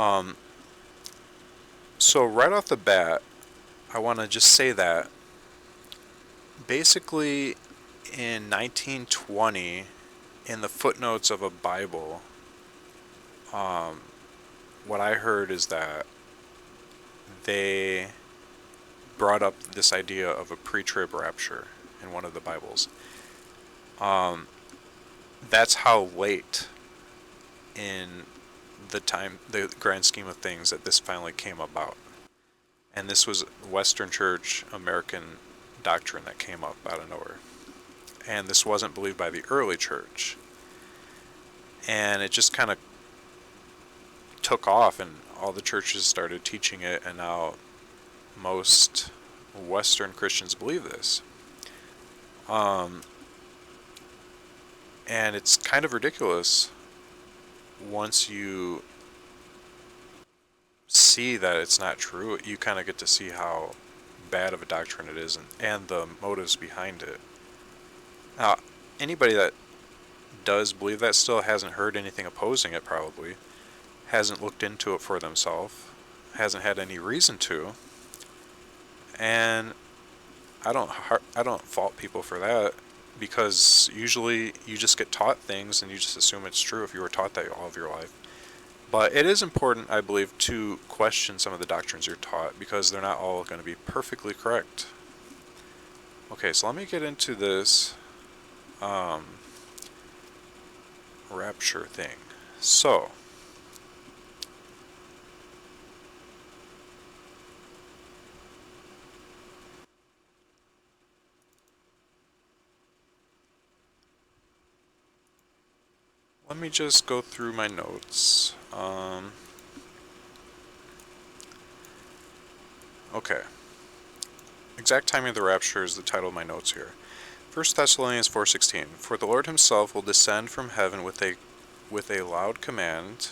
Um, so right off the bat, I want to just say that basically in 1920, in the footnotes of a Bible, um, what I heard is that they brought up this idea of a pre-trib rapture in one of the Bibles. Um, that's how late in the grand scheme of things, that this finally came about. And this was Western Church American doctrine that came up out of nowhere. And this wasn't believed by the early church. And it just kind of took off, and all the churches started teaching it, and now most Western Christians believe this. Um, and it's kind of ridiculous once you see that it's not true. You kind of get to see how bad of a doctrine it is, and the motives behind it. Now, anybody that does believe that still hasn't heard anything opposing it, probably hasn't looked into it for themselves, hasn't had any reason to, and I don't fault people for that, because usually you just get taught things and you just assume it's true if you were taught that all of your life. But it is important, I believe, to question some of the doctrines you're taught, because they're not all going to be perfectly correct. Okay, so let me get into this rapture thing. So, let me just go through my notes. Okay. Exact timing of the rapture is the title of my notes here. 1 Thessalonians 4:16. For the Lord himself will descend from heaven with a loud command,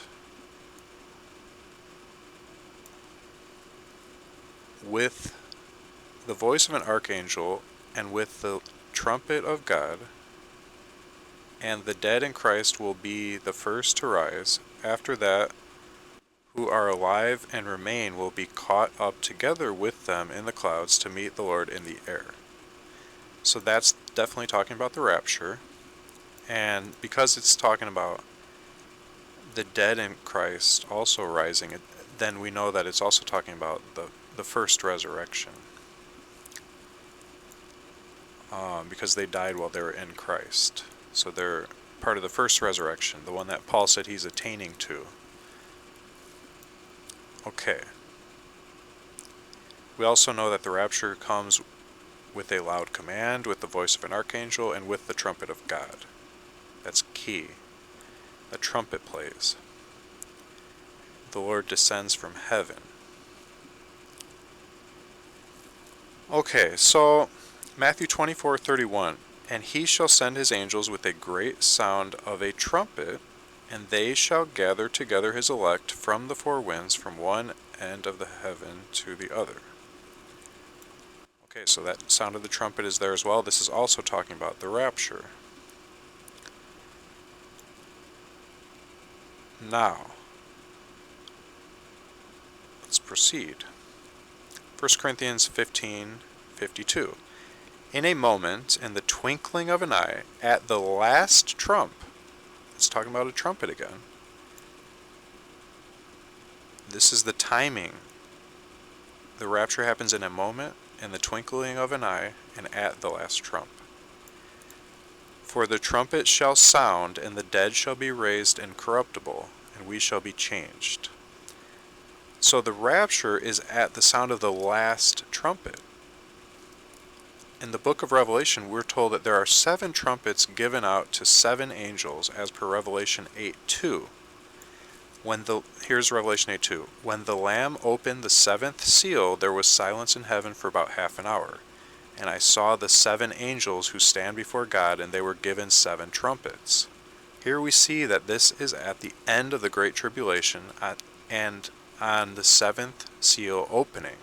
with the voice of an archangel, and with the trumpet of God, and the dead in Christ will be the first to rise. After that, who are alive and remain will be caught up together with them in the clouds to meet the Lord in the air. So that's definitely talking about the rapture. And because it's talking about the dead in Christ also rising, then we know that it's also talking about the first resurrection. Because they died while they were in Christ. So they're part of the first resurrection, the one that Paul said he's attaining to. Okay. We also know that the rapture comes with a loud command, with the voice of an archangel, and with the trumpet of God. That's key. The trumpet plays. The Lord descends from heaven. Okay, so Matthew 24:31. And he shall send his angels with a great sound of a trumpet, and they shall gather together his elect from the four winds, from one end of the heaven to the other. Okay, so that sound of the trumpet is there as well. This is also talking about the rapture. Now, let's proceed. 1 Corinthians 15:52. In a moment, in the twinkling of an eye, at the last trump, it's talking about a trumpet again. This is the timing. The rapture happens in a moment, in the twinkling of an eye, and at the last trump. For the trumpet shall sound, and the dead shall be raised incorruptible, and we shall be changed. So the rapture is at the sound of the last trumpet. In the book of Revelation, we're told that there are 7 trumpets given out to 7 angels, as per Revelation 8:2. Here's Revelation 8:2. When the Lamb opened the 7th seal, there was silence in heaven for about half an hour. And I saw the 7 angels who stand before God, and they were given 7 trumpets. Here we see that this is at the end of the Great Tribulation, and on the 7th seal opening.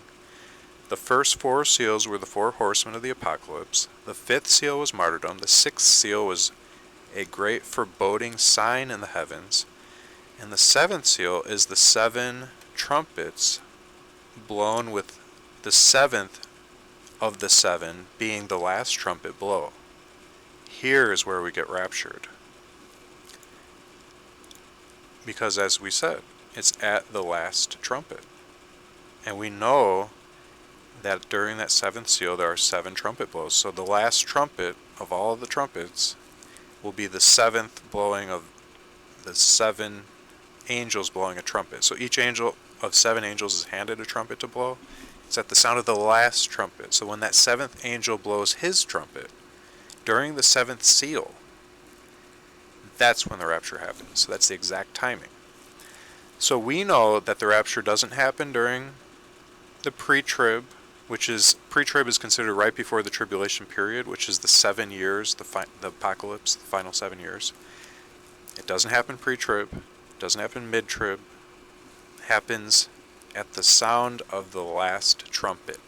The first 4 seals were the 4 horsemen of the apocalypse. The 5th seal was martyrdom. The 6th seal was a great foreboding sign in the heavens. And the seventh seal is the 7 trumpets blown, with the 7th of the 7 being the last trumpet blow. Here is where we get raptured. Because as we said, it's at the last trumpet. And we know that during that 7th seal there are 7 trumpet blows. So the last trumpet of all of the trumpets will be the 7th blowing of the 7 angels blowing a trumpet. So each angel of 7 angels is handed a trumpet to blow. It's at the sound of the last trumpet. So when that 7th angel blows his trumpet, during the 7th seal, that's when the rapture happens. So that's the exact timing. So we know that the rapture doesn't happen during the pre-trib, which is, pre-trib is considered right before the tribulation period, which is the 7 years, the apocalypse, the final 7 years. It doesn't happen pre-trib, it doesn't happen mid-trib, it happens at the sound of the last trumpet.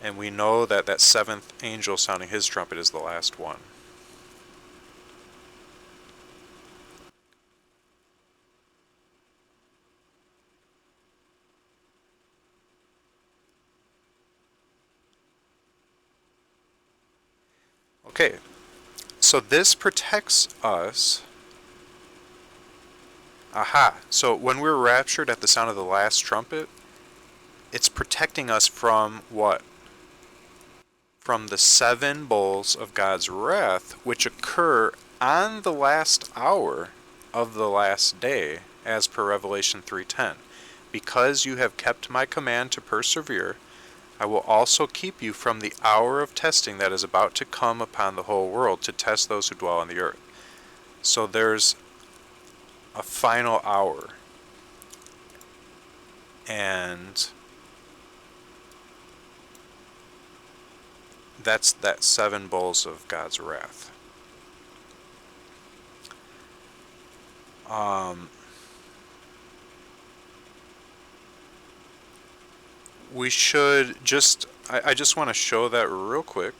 And we know that that 7th angel sounding his trumpet is the last one. Okay, so this protects us. So when we're raptured at the sound of the last trumpet, it's protecting us from what? From the 7 bowls of God's wrath, which occur on the last hour of the last day, as per Revelation 3:10. Because you have kept my command to persevere, I will also keep you from the hour of testing that is about to come upon the whole world, to test those who dwell on the earth. So there's a final hour, and that's that 7 bowls of God's wrath. We should just, I just want to show that real quick.